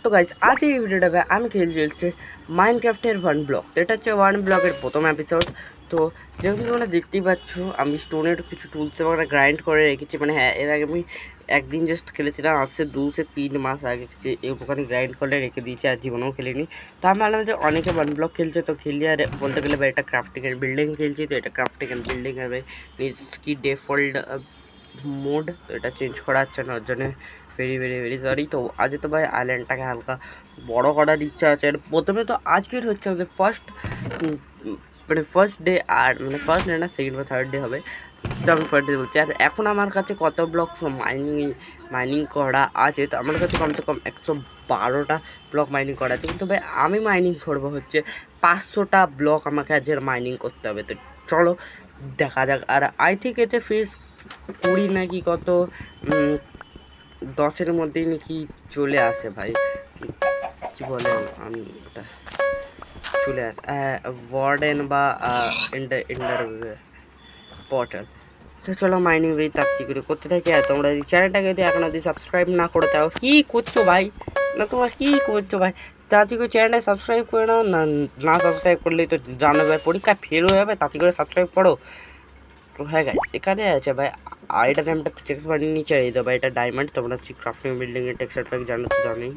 তো গাইস আজ এই ভিডিওটা আমি খেলছি মাইনক্রাফটের ওয়ান ব্লক। এটা হচ্ছে ওয়ান ব্লকের প্রথম এপিসোড। তো যেরকম তোমরা দেখতেই পাচ্ছ আমি স্টোনের কিছু টুলস এবং গ্রাইন্ড করে রেখেছি। মানে হ্যাঁ, এর আগে আমি একদিন জাস্ট খেলেছিলাম, আসছে 2 থেকে 3 মাস আগে ওখানে গ্রাইন্ড করে রেখে দিয়েছি, আর জীবনেও খেলিনি। তো আমি ভাবলাম যে অনেকে ওয়ান ব্লক খেলছে, তো খেলি আর বলতে গেলে ভাই এটা ক্রাফটিং অ্যান্ড বিল্ডিং খেলছি। তো এটা ক্রাফটিং অ্যান্ড বিল্ডিং হবে নিজ কি ডিফল্ট মোড, তো এটা চেঞ্জ করা যাচ্ছে না, ওর জন্য ভেরি সরি। তো আজ তো ভাই আইল্যান্ডটাকে হালকা বড় করার ইচ্ছা আছে। আর প্রথমে তো আজকের হচ্ছে যে ফার্স্ট ডে, আর মানে ফার্স্ট ডে না, সেকেন্ড বা থার্ড ডে হবে। তো আমি ফার্স্ট ডে বলছি। আর এখন আমার কাছে কত ব্লক মাইনিং করা আছে, তো আমার কাছে কমসে কম 112টা ব্লক মাইনিং করা আছে। কিন্তু ভাই আমি মাইনিং করবো হচ্ছে 500টা ব্লক আমাকে আজ মাইনিং করতে হবে। তো চলো দেখা যাক। আর আই থিঙ্ক এতে ফিস 20 নাকি কত 10-এর মধ্যেই নাকি চলে আসে ভাই, কি বলে আমি ওটা চলে আসে ওয়ার্ডেন বা ইন্ডার পোর্টাল। তো চলো মাইনিং ওই তাপ্তি করে করতে থাকি। আর তোমরা যদি চ্যানেলটাকে যদি এখন অবধি সাবস্ক্রাইব না করে তাও কী করছো ভাই, না তোমরা কী করছো ভাই, তাড়াতাড়ি করে চ্যানেলটা সাবস্ক্রাইব করে নাও। না সাবস্ক্রাইব করলেই তো জানো ভাই পরীক্ষা ফেল হয়ে যাবে, তাড়াতাড়ি করে সাবস্ক্রাইব করো। তো হ্যাঁ গাইস, এখানে আছে ভাই আইটার নামটা টেক্সট বানিয়ে নিচে এই তো ভাই, এটা ডায়মন্ড। তোমরা হচ্ছে ক্রাফটিং বিল্ডিংয়ের টেক্সচার প্যাক জানো তো জানোই।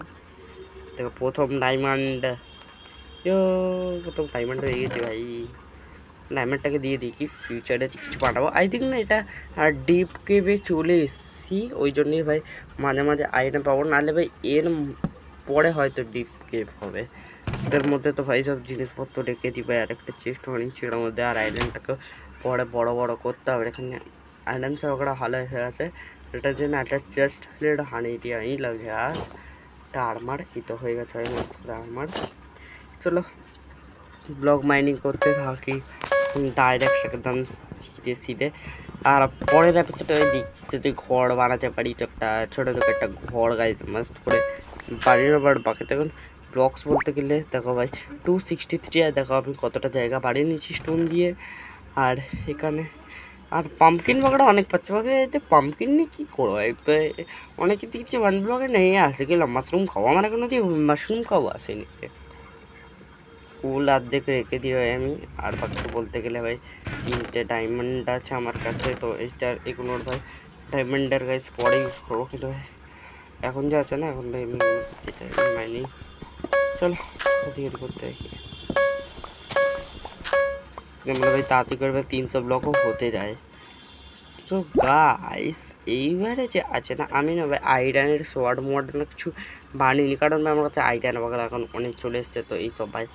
দেখো প্রথম ডায়মন্ড, প্রথম ডায়মন্ড হয়ে গেছে ভাই। ডায়মন্ডটাকে দিয়ে দিই কি ফিউচারে কিছু পাঠাবো আই থিঙ্ক না, এটা আর ডিপ কেভে চলে এসেছি, ওই জন্যই ভাই মাঝে মাঝে আইটেম পাবো। নাহলে ভাই এর পরে হয়তো ডিপ কেভ হবে। এর মধ্যে তো ভাই সব জিনিসপত্র রেখে দিই ভাই। আর একটা চেস্ট বানিয়েছি এর মধ্যে, আর আইল্যান্ডটাকে পরে বড় বড় করতে হবে। এখানে আইল্যান্ড সব ওটা ভালো এসে আছে, এটার জন্য একটা চেস্ট প্লেট হানি দিয়ে আই লাগে। আর একটা আর্মার এই তো হয়ে গেছে ভাই, মস্ত করে আর্মার। চলো ব্লক মাইনিং করতে থাকি ডাইরেক্ট একদম সিধে। আর পরের এপিসোডে দেখছি যদি ঘর বানাতে পারি, তো একটা ছোটো থেকে একটা ঘর গাইজ মাস্ট করে বাড়ির আবার বাকি। তখন ব্লকস বলতে গেলে দেখো ভাই 263, আর দেখো আমি কতটা জায়গা বাড়িয়ে নিয়েছি স্টোন দিয়ে। আর এখানে আর পাম্পকিন বাগড়া অনেক পাচ্ছে বাকি, এতে পাম্পকিন নিয়ে কী করবো অনেকে দেখছি ওয়ান ব্লকে নেই আসে গেলাম মাশরুম খাবো, আমার এখনো যে মাশরুম খাবো আসেনি। ফুল অর্ধেক রেখে দিয়ে আমি, আর বাকি বলতে গেলে ভাই 3টে ডায়মন্ড আছে আমার কাছে। তো এইটার এগুলোর ভাই ডায়মন্ডের গাইস পরে ইউজ করবো, কিন্তু ভাই এখন যে আছে না, এখন ভাই আমি যেতে মাইনি। চলো ওদিকে করতে থাকি। আমরা ভাই তাড়াতাড়ি করে ভাই 300 ব্লকও হতে যায়। তো গাইস এইবারে যে আছে না, আমি না ভাই আইরনের সোয়ার্ড মডেল কিছু বানিনি, কারণ ভাই আমার কাছে আইরন বাগড়া এখন অনেক চলে এসছে। তো এইসব ভাই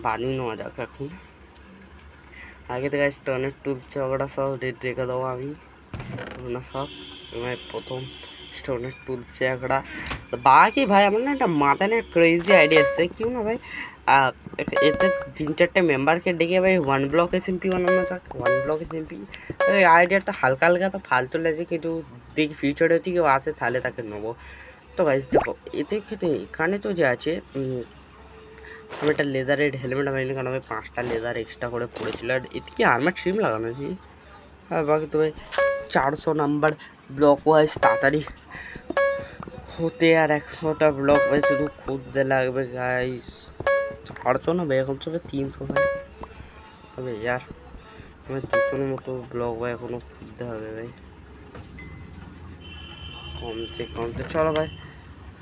বানিয়ে নেওয়া যাক এখন। আগে থেকে স্টোনের টুলস বাগড়া সব রেখে দেবো আমি না সব। প্রথম স্টোনের টুলস বাগড়া বাকি ভাই আমার না একটা মাথায় না ক্রেজি আইডিয়া এসছে, কেউ না ভাই এতে 3-4টে মেম্বারকে ডেকে ভাই ওয়ান ব্লক এসএমপি বানানো যাক। ওয়ান ব্লক এসএমপি এই আইডিয়াটা হালকা হালকা তো ফালতু লাগছে, কিন্তু দেখি ফিউচারে যদি কেউ আসে তাহলে তাকে নেবো। তো ভাই দেখো এখানে তো যে আছে আমি একটা লেদারের হেলমেট বানিয়ে, কারণ আমি 5টা লেদার এক্সট্রা করে পড়েছিল। আর এতে কি আর্মার ট্রিম লাগানো আছে। আর বাকি তো ভাই 400 নাম্বার ব্লক ওয়াইজ তাড়াতাড়ি হতে, আর 100টা ব্লক ভাই শুধু খুঁজতে লাগবে গাইস। 400 না ভাই, এখন চলে 300 ভাই হবে ইয়ার। আমার 200-এর মতো ব্লক ভাই এখনও খুঁজতে হবে ভাই, কমতে কমতে। চলো ভাই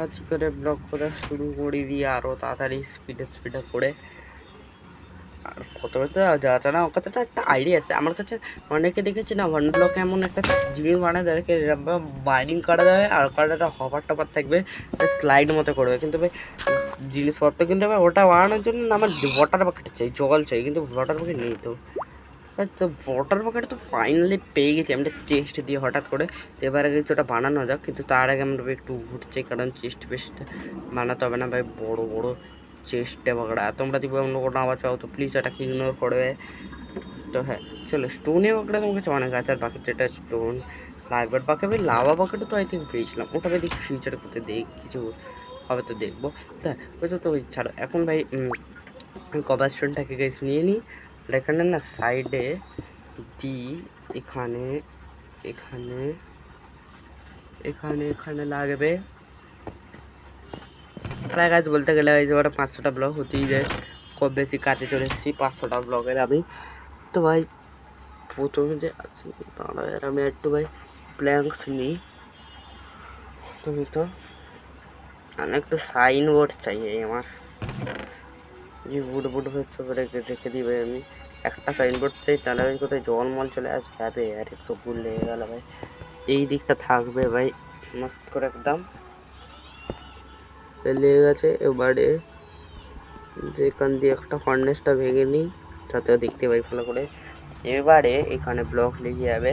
আজ করে ব্লক করা শুরু করে দিয়ে আরও তাড়াতাড়ি স্পিডে করে। আর প্রথমে তো যাচ্ছে না, ওর কাছে একটা আইডিয়া আছে আমার কাছে। অনেকে দেখেছি না ওয়ান ব্লকে এমন একটা জিনিস বানায় তাদেরকে মাইনিং করা যাবে, আর একটা হপার টপার থাকবে স্লাইড মতো করবে। কিন্তু ভাই জিনিসপত্র কিন্তু ভাই ওটা বানানোর জন্য না আমার ওয়াটার বাকেট চাই, জল চাই, কিন্তু ওয়াটার বাকেট নেই। তো তো ওয়াটার বাকেট তো ফাইনালি পেয়ে গেছি আমরা চেস্ট দিয়ে হঠাৎ করে। তো এবারে গেছি ওটা বানানো যাক, কিন্তু তার আগে আমরা একটু ঘুরতে, কারণ চেস্ট ফেস্ট বানাতে হবে না ভাই, বড় বড় চেস্টে বাগড়া। তোমরা যদি অন্য কোনো আওয়াজ পাও তো প্লিজ এটাকে ইগনোর করবে। তো হ্যাঁ চলো স্টোনে বাগড়া তোমার কাছে অনেক আছে, আর বাকি যেটা স্টোন লাইবার বাকি আমি লাভা বাকেটও তো আই থিঙ্ক পেয়েছিলাম, ওটা ভাই দেখি ফিউচারে করতে দেখ কিছু হবে তো দেখবো। তা বুঝছো তো ছাড়ো এখন ভাই কভার স্টোনটাকে গেছি নিয়ে নিই। আর এখানে না সাইডে দিই, এখানে এখানে এখানে এখানে লাগবে তাহলে গাছ বলতে গেলে এই যে 500টা ব্লক হতেই যায়, খুব বেশি কাছে চলে এসেছি 500টা ব্লকের আমি। তো ভাই প্রথমে যে আছে দাঁড়া আমি একটু ভাই প্ল্যাঙ্কস নিই। তুমি তো একটু সাইন বোর্ড চাই আমার, যে উড বুড হচ্ছে রেখে দিই আমি একটা সাইন বোর্ড চাই, তাহলে ভাই কোথায় জল মল চলে যাবে। আর একটু ভুল লেগে গেল ভাই, এই দিকটা থাকবে ভাই মস্ত করে একদম লেগে গেছে। এবারে যেখান দিয়ে একটা ফার্নেসটা ভেঙে নিই তাতেও দেখতে পাই ভালো করে। এবারে এখানে ব্লক লেগে যাবে,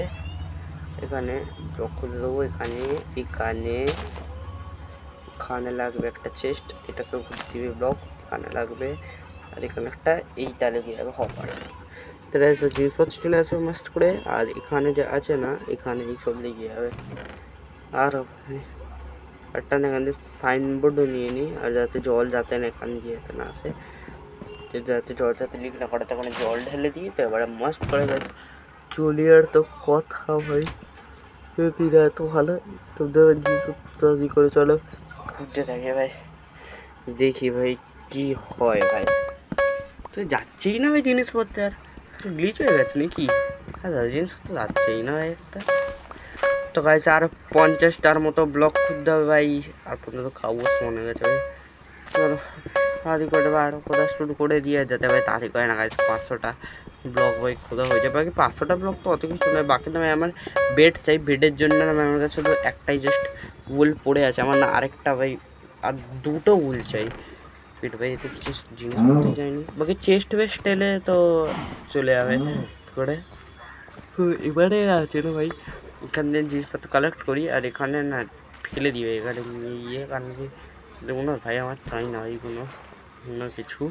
এখানে ব্লক খুলে দেবো। এখানে এখানে এখানে লাগবে একটা চেস্ট, এটাকে ঘুরতে দিবে ব্লক, এখানে লাগবে। আর এখানে একটা এইটা লেগে যাবে হপার। তাহলে সব জিনিসপত্র চলে আসবে মস্ত করে। আর এখানে যে আছে না, এখানে এইসব লেগে যাবে। আর একটা না এখান দিয়ে সাইনবোর্ডও নিয়ে নিই, আর যাতে জল যাতে না এখান দিয়ে যাতে না আসে, যাতে জল যাতে লিক না করে, তখন জল ঢেলে দিই। তো এবারে মস্ত করে ভাই চলি। আর তো কথা ভাই যদি এত ভালো তো জিনিসপত্র করে চলো ঘুরতে থাকে ভাই, দেখি ভাই কি হয় ভাই। তো যাচ্ছেই না ভাই জিনিসপত্র, আর গ্লিচ হয়ে গেছে নাকি? হ্যাঁ জিনিসপত্র যাচ্ছেই না ভাই একটা। তো গাইছে আর 50টার মতো ব্লক খুঁজতে হবে ভাই, আর পর্যন্ত খাবো মনে হয়ে গেছে ভাই। চলো তাড়াতাড়ি করে দেবো, আরও কোথাও শুরু করে দিয়ে যেতে ভাই, তাড়াতাড়ি করে না গাইছে 500টা ব্লক ভাই কোথাও হয়ে যাবে। বাকি 500টা ব্লক তো অত কিছু নয়, বাকি তো ভাই আমার বেড চাই। বেডের জন্য আমার কাছে শুধু একটাই জাস্ট উল পড়ে আছে আমার, না আরেকটা ভাই আর দুটো উল চাই। বেড ভাই এতে কিছু জিনিস করতে যায়নি, বাকি চেস্ট বেস্ট এলে তো চলে যাবে করে। তো এবারে আছে না ভাই এখান থেকে জিনিসপত্র কালেক্ট করি, আর এখানে না ফেলে দিবে, এখানে নিয়ে কারণ কি দেখুন না ভাই আমার চাই না ভাই কোনো কিছু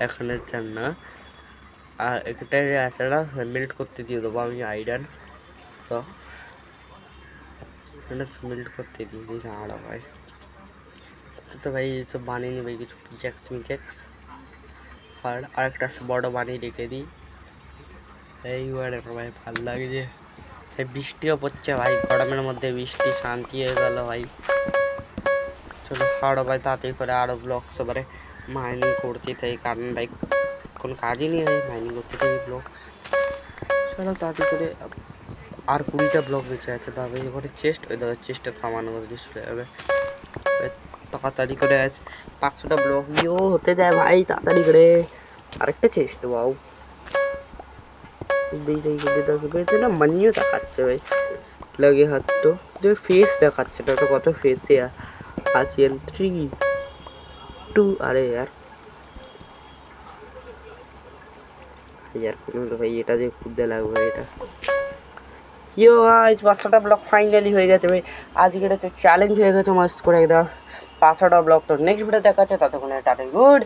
এখানে চান না। আর এটাই একটা মেল্ট করতে দিয়ে দেবো আমি আয়রন, তো এটা মেল্ট করতে দিয়ে দিই না আরো ভাই। তো ভাই সব বানিয়ে নিই ভাই কিছু পিক্যাক্স মিক্যাক্স, আর আরেকটা বড় বানিয়ে রেখে দিই। এইবারে ভাই ভাল লাগছে, বৃষ্টিও পড়ছে ভাই, গরমের মধ্যে বৃষ্টি শান্তি হয়ে গেল ভাই। চলো আরো ভাই তাড়াতাড়ি করে আরো ব্লক এবারে মাইনিং করতে থাকি, কারণ ভাই কোনো কাজই নেই ভাই, মাইনিং করতে থাকি ব্লক। চলো তাড়াতাড়ি করে আর 20টা ব্লক বেঁচে আছে, তবে এবারে চেস্ট ওই ধরো চেস্টের সামান দিয়ে চলে যাবে তাড়াতাড়ি করে। 500টা ব্লক নিয়েও হতে যায় ভাই তাড়াতাড়ি করে। আরেকটা চেস্ট বাউ দেখবে না, মানিও দেখাচ্ছে ভাই লাগে হাত, তো ফেস দেখাচ্ছে না, তো কত ফেসে আছে 3 2। আরে यार ভাই এটা যে খুঁজতে লাগবে এটা কি ভাই। 500টা ব্লক ফাইনালি হয়ে গেছে ভাই, আজকে এটা চ্যালেঞ্জ হয়ে গেছে মস্ত করে একদম 500টা ব্লক। তো নেক্সট ভিডিও দেখা হচ্ছে, ততক্ষণে টাটা গুড।